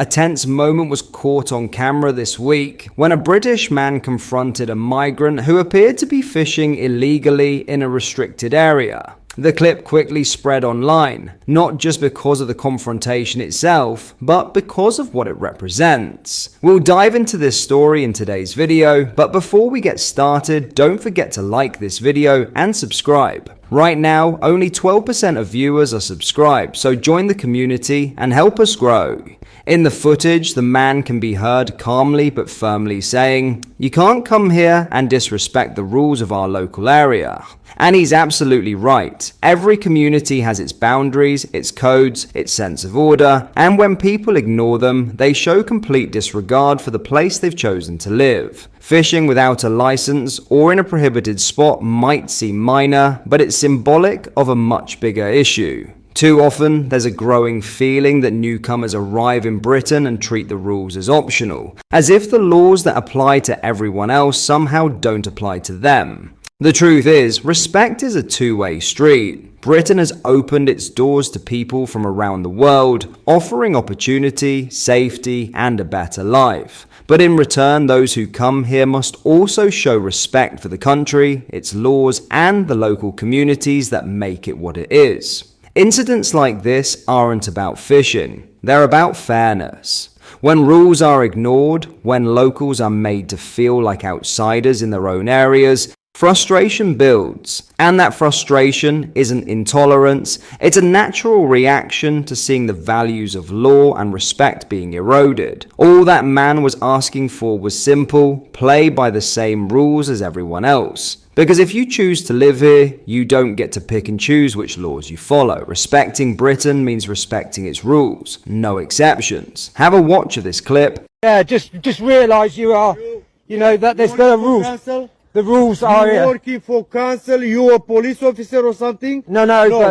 A tense moment was caught on camera this week when a British man confronted a migrant who appeared to be fishing illegally in a restricted area. The clip quickly spread online, not just because of the confrontation itself, but because of what it represents. We'll dive into this story in today's video, but before we get started, don't forget to like this video and subscribe. Right now, only 12% of viewers are subscribed, so join the community and help us grow. In the footage, the man can be heard calmly but firmly saying, "You can't come here and disrespect the rules of our local area." And he's absolutely right. Every community has its boundaries, its codes, its sense of order, and when people ignore them, they show complete disregard for the place they've chosen to live. Fishing without a license or in a prohibited spot might seem minor, but it's symbolic of a much bigger issue. Too often, there's a growing feeling that newcomers arrive in Britain and treat the rules as optional, as if the laws that apply to everyone else somehow don't apply to them. The truth is, respect is a two-way street. Britain has opened its doors to people from around the world, offering opportunity, safety, and a better life. But in return, those who come here must also show respect for the country, its laws, and the local communities that make it what it is. Incidents like this aren't about fishing, they're about fairness. When rules are ignored, when locals are made to feel like outsiders in their own areas, frustration builds. And that frustration isn't intolerance, it's a natural reaction to seeing the values of law and respect being eroded. All that man was asking for was simple: play by the same rules as everyone else. Because if you choose to live here, you don't get to pick and choose which laws you follow. Respecting Britain means respecting its rules, no exceptions. Have a watch of this clip. Yeah, just realise that there's no rules. Council? The rules are here. Working for council, you a police officer or something? No,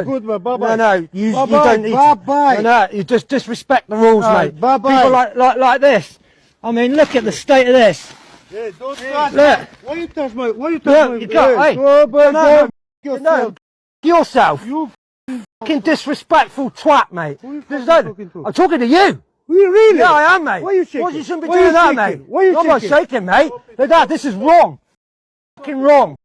good, bye-bye. No, you don't need to. No, you just respect the rules, mate. Bye-bye. People like this. I mean, look at the state of this. Yeah, don't touch. Look. Why you touch my? You can't. Hey, yourself. Yourself. You fucking disrespectful twat, mate. Who you talking to? I'm talking to you. Really? Yeah, I am, mate. Why are you shaking? Well, you shouldn't be Why doing you that, shaking? mate. Why you I'm not shaking, mate. Dad, this is wrong. Fucking wrong.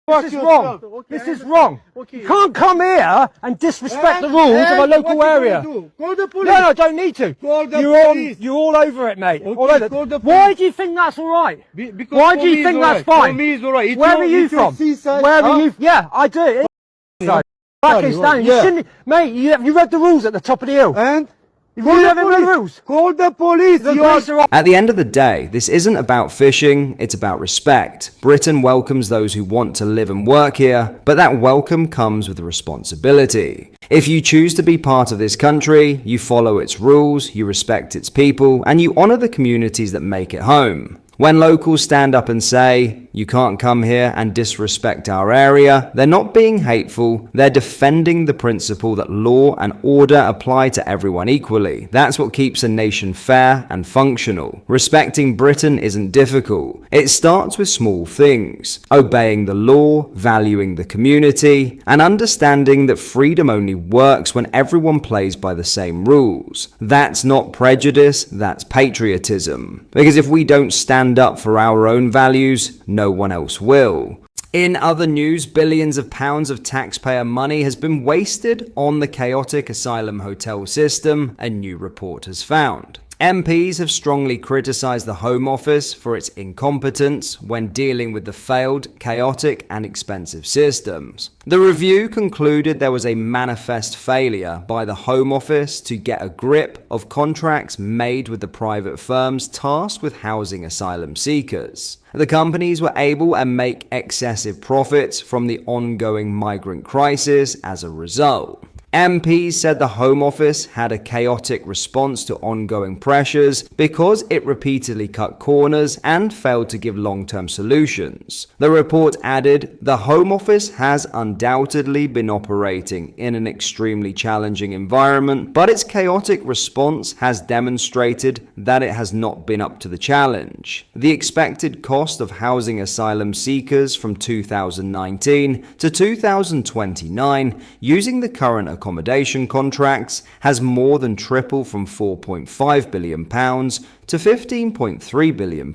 This is wrong. Okay, This is wrong. Okay. You can't come here and disrespect the rules of a local what area. You do? Call the police. No, I don't need to. Call the police. You're all over it, mate. Okay, all over. call the Why police. do you think that's all right? Because Why for do you me think it's that's all right. fine? For me it's all right. Where are you from? Seaside, Where are you? Yeah, I do. Pakistan. You Yeah. shouldn't, mate. You read the rules at the top of the hill. And You never read the rules. Call the police. The police are At the end of the day, this isn't about fishing, it's about respect. Britain welcomes those who want to live and work here, but that welcome comes with a responsibility. If you choose to be part of this country, you follow its rules, you respect its people, and you honor the communities that make it home. When locals stand up and say, "You can't come here and disrespect our area," they're not being hateful, they're defending the principle that law and order apply to everyone equally. That's what keeps a nation fair and functional. Respecting Britain isn't difficult. It starts with small things: obeying the law, valuing the community, and understanding that freedom only works when everyone plays by the same rules. That's not prejudice, that's patriotism. Because if we don't stand up for our own values, no one else will. In other news, billions of pounds of taxpayer money has been wasted on the chaotic asylum hotel system, a new report has found. MPs have strongly criticised the Home Office for its incompetence when dealing with the failed, chaotic and expensive systems. The review concluded there was a manifest failure by the Home Office to get a grip of contracts made with the private firms tasked with housing asylum seekers. The companies were able to make excessive profits from the ongoing migrant crisis as a result. MPs said the Home Office had a chaotic response to ongoing pressures because it repeatedly cut corners and failed to give long-term solutions. The report added, the Home Office has undoubtedly been operating in an extremely challenging environment, but its chaotic response has demonstrated that it has not been up to the challenge. The expected cost of housing asylum seekers from 2019 to 2029 using the current accommodation contracts has more than tripled from £4.5 billion to £15.3 billion.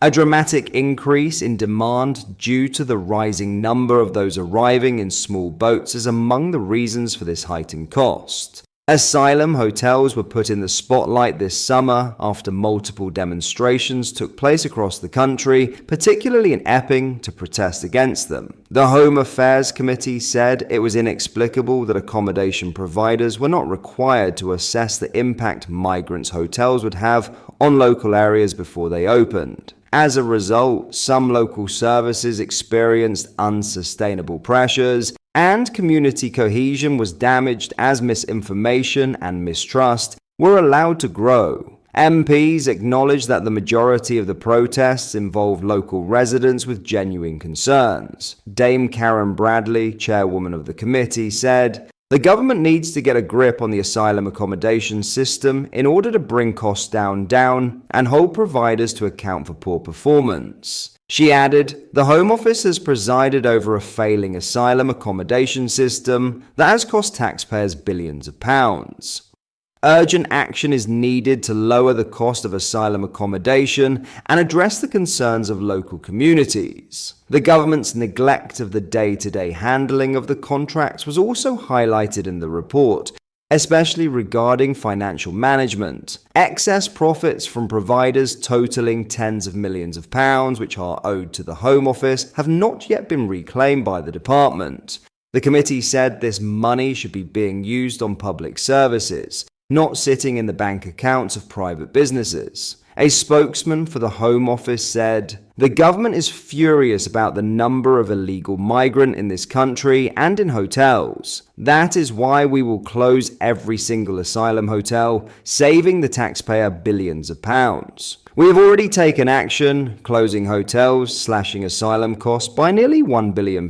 A dramatic increase in demand due to the rising number of those arriving in small boats is among the reasons for this heightened cost. Asylum hotels were put in the spotlight this summer after multiple demonstrations took place across the country, particularly in Epping, to protest against them. The Home Affairs Committee said it was inexplicable that accommodation providers were not required to assess the impact migrants' hotels would have on local areas before they opened. As a result, some local services experienced unsustainable pressures, and community cohesion was damaged as misinformation and mistrust were allowed to grow. MPs acknowledged that the majority of the protests involved local residents with genuine concerns. Dame Karen Bradley, chairwoman of the committee, said, "The government needs to get a grip on the asylum accommodation system in order to bring costs down and hold providers to account for poor performance." She added, "The Home Office has presided over a failing asylum accommodation system that has cost taxpayers billions of pounds. Urgent action is needed to lower the cost of asylum accommodation and address the concerns of local communities." The government's neglect of the day-to-day handling of the contracts was also highlighted in the report, especially regarding financial management. Excess profits from providers totaling tens of millions of pounds, which are owed to the Home Office, have not yet been reclaimed by the department. The committee said this money should be being used on public services, not sitting in the bank accounts of private businesses. A spokesman for the Home Office said, "The government is furious about the number of illegal migrants in this country and in hotels. That is why we will close every single asylum hotel, saving the taxpayer billions of pounds. We have already taken action, closing hotels, slashing asylum costs by nearly £1 billion,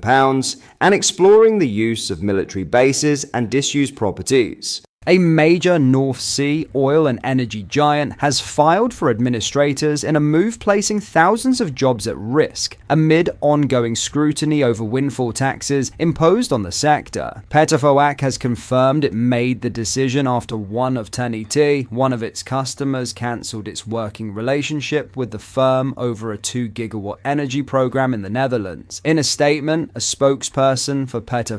and exploring the use of military bases and disused properties." A major North Sea oil and energy giant has filed for administrators in a move placing thousands of jobs at risk amid ongoing scrutiny over windfall taxes imposed on the sector. Petro has confirmed it made the decision after one of TenneT, one of its customers, cancelled its working relationship with the firm over a 2-gigawatt energy program in the Netherlands. In a statement, a spokesperson for Petro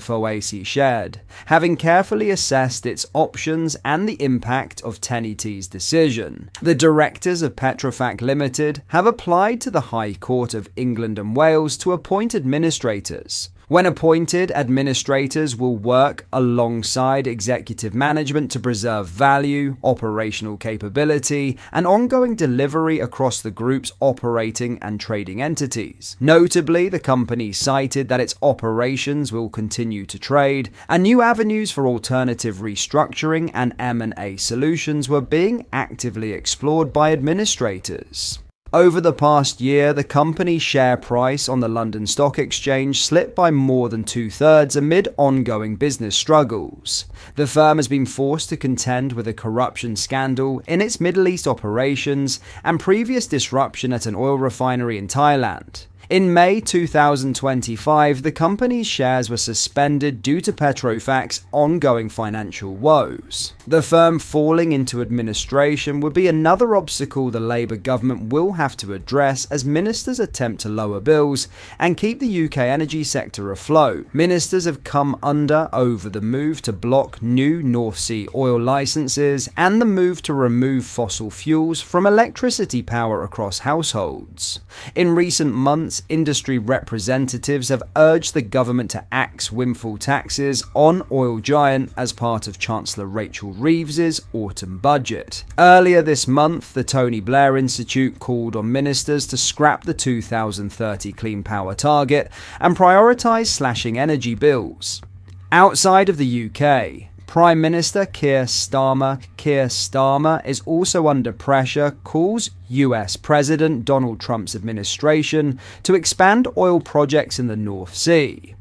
shared, "Having carefully assessed its options and the impact of TenneT's decision, the directors of Petrofac Limited have applied to the High Court of England and Wales to appoint administrators. When appointed, administrators will work alongside executive management to preserve value, operational capability, and ongoing delivery across the group's operating and trading entities. Notably, the company cited that its operations will continue to trade, and new avenues for alternative restructuring and M&A solutions were being actively explored by administrators. Over the past year, the company's share price on the London Stock Exchange slipped by more than 2/3 amid ongoing business struggles. The firm has been forced to contend with a corruption scandal in its Middle East operations and previous disruption at an oil refinery in Thailand. In May 2025, the company's shares were suspended due to Petrofac's ongoing financial woes. The firm falling into administration would be another obstacle the Labour government will have to address as ministers attempt to lower bills and keep the UK energy sector afloat. Ministers have come under over the move to block new North Sea oil licenses and the move to remove fossil fuels from electricity power across households. In recent months, industry representatives have urged the government to axe windfall taxes on oil giant as part of Chancellor Rachel Reeves's autumn budget. Earlier this month, the Tony Blair Institute called on ministers to scrap the 2030 clean power target and prioritise slashing energy bills. Outside of the UK, Prime Minister Keir Starmer is also under pressure, calls US President Donald Trump's administration to expand oil projects in the North Sea.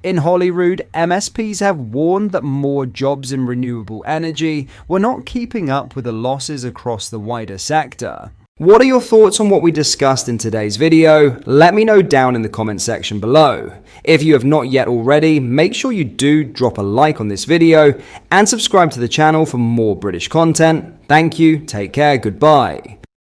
In Holyrood, MSPs have warned that more jobs in renewable energy were not keeping up with the losses across the wider sector. What are your thoughts on what we discussed in today's video? Let me know down in the comment section below. If you have not yet already, make sure you do drop a like on this video and subscribe to the channel for more British content. Thank you, take care, goodbye.